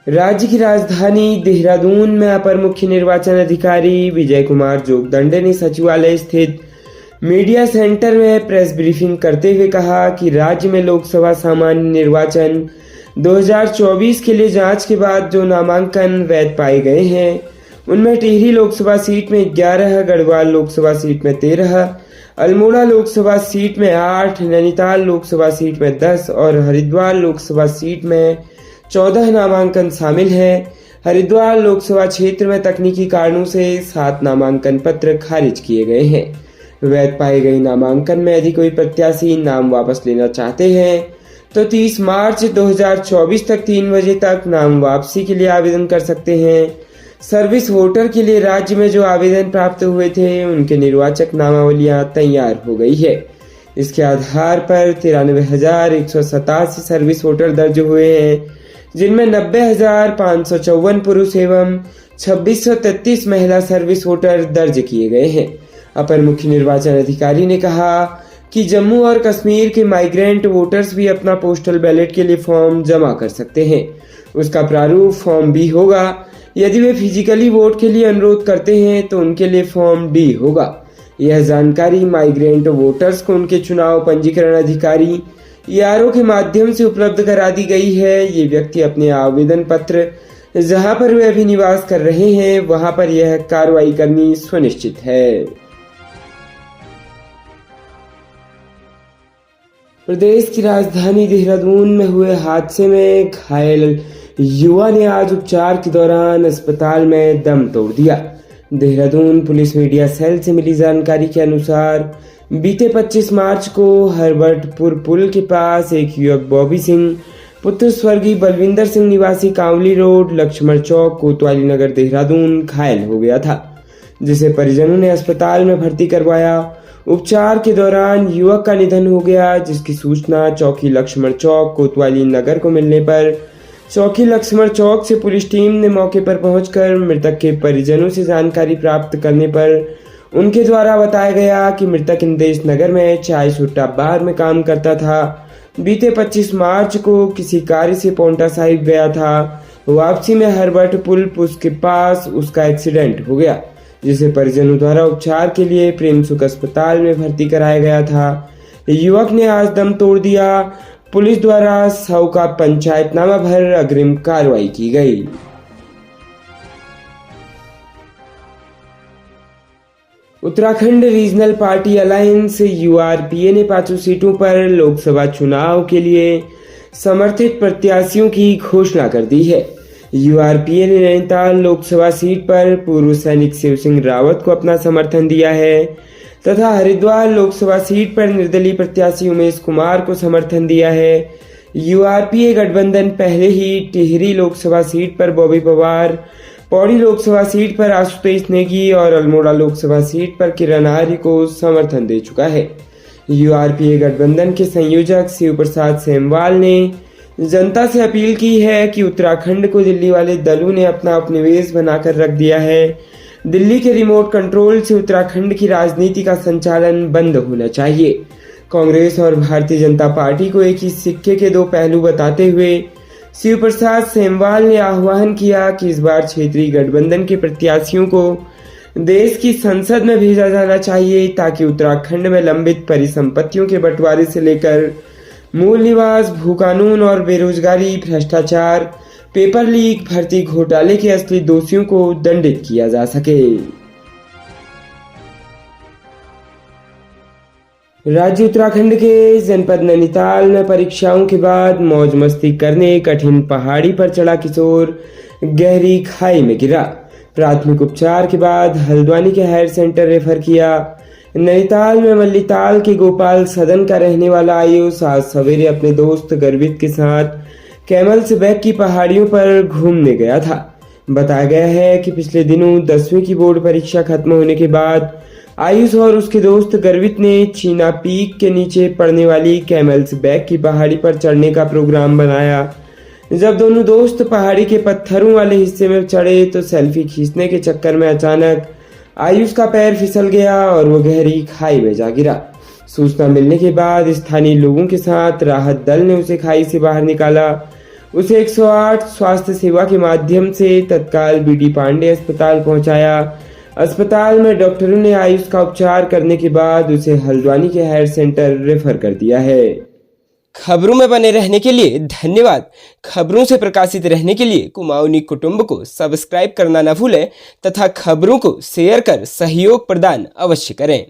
राज्य की राजधानी देहरादून में अपर मुख्य निर्वाचन अधिकारी विजय कुमार जोगदंडे ने सचिवालय स्थित मीडिया सेंटर में प्रेस ब्रीफिंग करते हुए कहा कि राज्य में लोकसभा सामान्य निर्वाचन 2024 के लिए जांच के बाद जो नामांकन वैध पाए गए हैं उनमें टिहरी लोकसभा सीट में 11, गढ़वाल लोकसभा सीट में 13, अल्मोड़ा लोकसभा सीट में 8, नैनीताल लोकसभा सीट में 10 और हरिद्वार लोकसभा सीट में 14 नामांकन शामिल हैं। हरिद्वार लोकसभा क्षेत्र में तकनीकी कारणों से 7 नामांकन पत्र खारिज किए गए हैं। वैध पाए गए नामांकन में यदि कोई प्रत्याशी नाम वापस लेना चाहते हैं तो 30 मार्च 2024 तक 3 बजे तक नाम वापसी के लिए आवेदन कर सकते हैं। सर्विस वोटर के लिए राज्य में जो आवेदन प्राप्त हुए थे उनके निर्वाचक नामावलियां तैयार हो गई है। इसके आधार पर 93,187 सर्विस वोटर दर्ज हुए हैं, जिनमें 90,554 पुरुष एवं 2,633 महिला सर्विस वोटर दर्ज किए गए हैं। अपर मुख्य निर्वाचन अधिकारी ने कहा कि जम्मू और कश्मीर के माइग्रेंट वोटर्स भी अपना पोस्टल बैलेट के लिए फॉर्म जमा कर सकते हैं। उसका प्रारूप फॉर्म बी होगा। यदि वे फिजिकली वोट के लिए अनुरोध करते हैं तो उनके लिए फॉर्म डी होगा। यह जानकारी माइग्रेंट वोटर्स को उनके चुनाव पंजीकरण अधिकारी ERO के माध्यम से उपलब्ध करा दी गई है। ये व्यक्ति अपने आवेदन पत्र जहां पर वे अभी निवास कर रहे हैं वहां पर यह कार्रवाई करनी सुनिश्चित है। प्रदेश की राजधानी देहरादून में हुए हादसे में घायल युवा ने आज उपचार के दौरान अस्पताल में दम तोड़ दिया। देहरादून पुलिस मीडिया सेल से मिली जानकारी के अनुसार बीते 25 मार्च को हरबटपुर पुल के पास एक युवक बॉबी सिंह पुत्र स्वर्गीय बलविंदर सिंह निवासी कांवली रोड, लक्ष्मण चौक, कोतवाली नगर, देहरादून घायल हो गया था, जिसे परिजनों ने अस्पताल में भर्ती करवाया। उपचार के दौरान युवक का निधन हो गया, जिसकी सूचना चौकी लक्ष्मण चौक, कोतवाली नगर को मिलने पर चौकी लक्ष्मण चौक से पुलिस टीम ने मौके पर पहुंचकर मृतक के परिजनों से जानकारी प्राप्त करने पर उनके द्वारा बताया गया कि मृतक इंदेश नगर में चाय सुट्टा बार में काम करता था। बीते 25 मार्च को किसी कार्य से पोंटा साहिब गया था। वापसी में हरबट पुल के पास उसका एक्सीडेंट हो गया, जिसे परिजनों द्वारा उपचार के लिए प्रेम सुख अस्पताल में भर्ती कराया गया था। युवक ने आज दम तोड़ दिया। पुलिस द्वारा शव का पंचायतनामा भर अग्रिम कार्रवाई की गई। Uttarakhand regional party alliance URPA ने 5 सीटों पर लोकसभा चुनाव के लिए समर्थित प्रत्याशियों की घोषणा कर दी है। URPA ने नैनीताल लोकसभा सीट पर पूर्व सैनिक शिव सिंह रावत को अपना समर्थन दिया है तथा हरिद्वार लोकसभा सीट पर निर्दलीय प्रत्याशी उमेश कुमार को समर्थन दिया है। URPA गठबंधन पहले ही टिहरी लोकसभा सीट पर बॉबी पवार, पौड़ी लोकसभा सीट पर आशुतोष नेगी और अल्मोड़ा लोकसभा सीट पर किरण आर्य को समर्थन दे चुका है। URPA गठबंधन के संयोजक शिव प्रसाद सेमवाल ने जनता से अपील की है कि उत्तराखंड को दिल्ली वाले दलों ने अपना उपनिवेश बनाकर रख दिया है। दिल्ली के रिमोट कंट्रोल से उत्तराखंड की राजनीति का संचालन बंद होना चाहिए। कांग्रेस और भारतीय जनता पार्टी को एक ही सिक्के के 2 पहलू बताते हुए शिव प्रसाद सेमवाल ने आह्वान किया कि इस बार क्षेत्रीय गठबंधन के प्रत्याशियों को देश की संसद में भेजा जाना चाहिए ताकि उत्तराखंड में लंबित परिसंपत्तियों के बंटवारे से लेकर मूल निवास, भूकानून और बेरोजगारी, भ्रष्टाचार, पेपर लीक, भर्ती घोटाले के असली दोषियों को दंडित किया जा सके। राज्य उत्तराखंड के जनपद नैनीताल में परीक्षाओं के बाद मौज मस्ती करने कठिन पहाड़ी पर चढ़ा किशोर गहरी खाई में गिरा। प्राथमिक उपचार के बाद हल्द्वानी के हायर सेंटर रेफर किया। नैनीताल में मल्लीताल के गोपाल सदन का रहने वाला आयुष आज सवेरे अपने दोस्त गर्वित के साथ कैमल्स बैक की पहाड़ियों पर घूमने गया था। बताया गया है कि पिछले दिनों 10वीं की बोर्ड परीक्षा खत्म होने के बाद आयुष और उसके दोस्त गर्वित ने चीना पीक के नीचे पड़ने वाली कैमल्स बैक की पहाड़ी पर चढ़ने का प्रोग्राम बनाया। जब दोनों दोस्त पहाड़ी के पत्थरों वाले हिस्से में चढ़े तो सेल्फी खींचने के चक्कर में अचानक आयुष का पैर फिसल गया और वो गहरी खाई में जा गिरा। सूचना मिलने के बाद स्थानीय लोगों के साथ राहत दल ने उसे खाई से बाहर निकाला उसे 108 स्वास्थ्य सेवा के माध्यम से तत्काल बीडी पांडे अस्पताल पहुंचाया। अस्पताल में डॉक्टरों ने आयुष का उपचार करने के बाद उसे हल्द्वानी के हायर सेंटर रेफर कर दिया है। खबरों में बने रहने के लिए धन्यवाद। खबरों से प्रकाशित रहने के लिए कुमाऊनी कुटुंब को सब्सक्राइब करना न भूलें तथा खबरों को शेयर कर सहयोग प्रदान अवश्य करें।